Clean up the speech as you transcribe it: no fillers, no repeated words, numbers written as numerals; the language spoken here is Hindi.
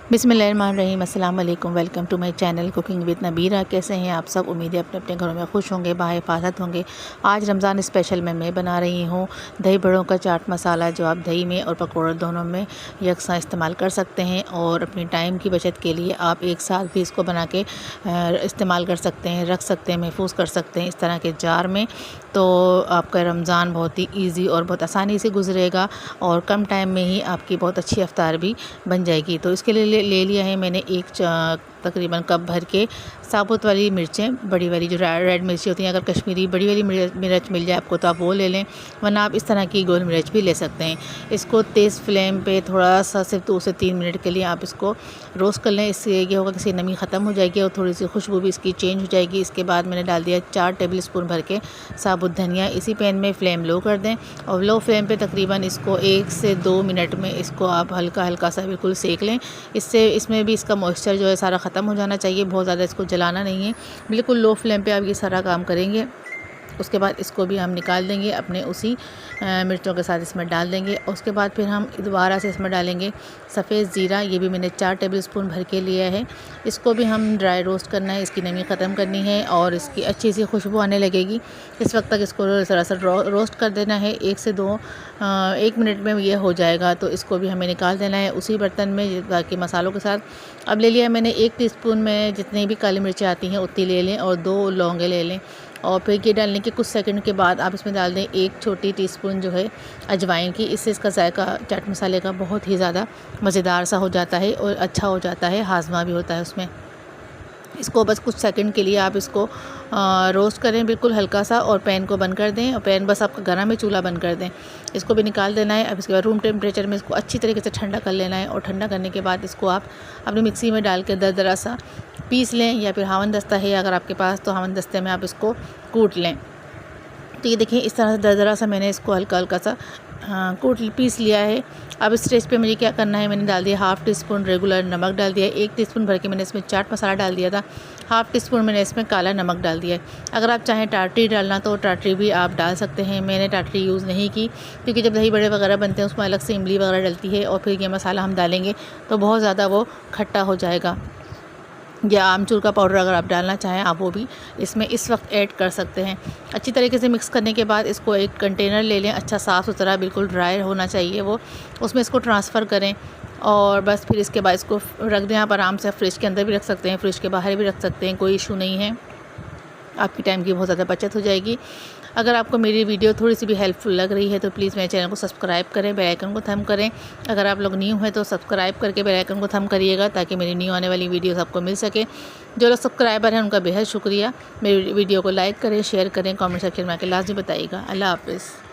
बिस्मिल्लाहिर्रहमानिर्रहीम, अस्सलाम वालेकुम। Welcome to my channel cooking with Nabira. कैसे हैं आप सब? उम्मीद है अपने अपने घरों में खुश होंगे, बाहिफाजत होंगे। आज रमज़ान स्पेशल में मैं बना रही हूँ दही बड़ों का चाट मसाला, जो आप दही में और पकौड़े दोनों में यकसा इस्तेमाल कर सकते हैं। और अपनी टाइम की बचत के लिए आप एक साथ भी इसको बना के इस्तेमाल कर सकते हैं, रख सकते हैं, महफूज कर सकते हैं इस तरह के जार में। तो आपका रमज़ान बहुत ही ईजी और बहुत आसानी से गुजरेगा और कम टाइम में ही आपकी बहुत अच्छी इफ्तार भी बन जाएगी। तो इसके लिए ले लिया है मैंने तकरीबन कप भर के साबुत वाली मिर्चें, बड़ी वाली जो रेड मिर्ची होती हैं। अगर कश्मीरी बड़ी वाली मिर्च मिल जाए आपको तो आप वो ले लें, वरना आप इस तरह की गोल मिर्च भी ले सकते हैं। इसको तेज़ फ्लेम पे थोड़ा सा सिर्फ 2 से 3 मिनट के लिए आप इसको रोस्ट कर लें। इससे ये होगा कि इसकी नमी ख़त्म हो जाएगी और थोड़ी सी खुशबू भी इसकी चेंज हो जाएगी। इसके बाद मैंने डाल दिया 4 टेबल स्पून भर के साबुत धनिया। इसी पैन में फ्लेम लो कर दें और लो फ्लेम पे तकरीबन इसको 1 से 2 मिनट में इसको आप हल्का हल्का सा बिल्कुल सेक लें। इसमें भी इसका मॉइस्चर जो है सारा ख़त्म हो जाना चाहिए, बहुत ज़्यादा इसको जलाना नहीं है। बिल्कुल लो फ्लेम पे आप ये सारा काम करेंगे। उसके बाद इसको भी हम निकाल देंगे, अपने उसी मिर्चों के साथ इसमें डाल देंगे। उसके बाद फिर हम दोबारा से इसमें डालेंगे सफ़ेद ज़ीरा। ये भी मैंने 4 टेबल स्पून भर के लिया है। इसको भी हम ड्राई रोस्ट करना है, इसकी नमी ख़त्म करनी है और इसकी अच्छी सी खुशबू आने लगेगी। इस वक्त तक इसको ज़रा सा रोस्ट कर देना है। 1 से 1 मिनट में ये हो जाएगा। तो इसको भी हमें निकाल देना है उसी बर्तन में बाकी मसालों के साथ। अब ले लिया मैंने 1 टीस्पून में जितनी भी काली मिर्चें आती हैं उतनी ले लें और 2 लौंगे ले लें। और फिर ये डालने के कुछ सेकंड के बाद आप इसमें डाल दें 1 छोटी टीस्पून जो है अजवाइन की। इससे इसका जायका चाट मसाले का बहुत ही ज़्यादा मज़ेदार सा हो जाता है और अच्छा हो जाता है, हाजमा भी होता है उसमें। इसको बस कुछ सेकंड के लिए आप इसको रोस्ट करें बिल्कुल हल्का सा और पैन को बंद कर दें। और पैन बस आपका गर्म है, चूल्हा बंद कर दें। इसको भी निकाल देना है। अब इसके बाद रूम टेम्परेचर में इसको अच्छी तरीके से ठंडा कर लेना है और ठंडा करने के बाद इसको आप अपनी मिक्सी में डाल के दरदरा सा पीस लें, या फिर हावन दस्ता है अगर आपके पास तो हावन दस्ते में आप इसको कूट लें। तो ये देखिए इस तरह से दरदरा सा मैंने इसको हल्का हल्का सा पीस लिया है। अब इस स्टेज पे मुझे क्या करना है, मैंने डाल दिया 1/2 टीस्पून रेगुलर नमक डाल दिया। 1 टीस्पून भर के मैंने इसमें चाट मसाला डाल दिया था। 1/2 टीस्पून मैंने इसमें काला नमक डाल दिया है। अगर आप चाहें टाटरी डालना तो टाटरी भी आप डाल सकते हैं। मैंने टाटरी यूज़ नहीं की क्योंकि जब दही बड़े वगैरह बनते हैं उसमें अलग से इमली वगैरह डलती है और फिर ये मसाला हम डालेंगे तो बहुत ज़्यादा वो खट्टा हो जाएगा। या आमचूर का पाउडर अगर आप डालना चाहें आप वो भी इसमें इस वक्त ऐड कर सकते हैं। अच्छी तरीके से मिक्स करने के बाद इसको एक कंटेनर ले लें, अच्छा साफ़ सुथरा, बिल्कुल ड्राई होना चाहिए वो। उसमें इसको ट्रांसफ़र करें और बस फिर इसके बाद इसको रख दें। आप आराम से फ्रिज के अंदर भी रख सकते हैं, फ्रिज के बाहर भी रख सकते हैं, कोई इशू नहीं है। आपकी टाइम की बहुत ज़्यादा बचत हो जाएगी। अगर आपको मेरी वीडियो थोड़ी सी भी हेल्पफुल लग रही है तो प्लीज़ मेरे चैनल को सब्सक्राइब करें, बेल आइकन को थंब करें। अगर आप लोग न्यू हैं तो सब्सक्राइब करके बेल आइकन को थंब करिएगा ताकि मेरी न्यू आने वाली वीडियोस आपको मिल सके। जो लोग सब्सक्राइबर हैं उनका बेहद शुक्रिया। मेरी वीडियो को लाइक करें, शेयर करें, कमेंट सेक्शन में आके लाजमी बताइएगा। अल्लाह हाफ़िज़।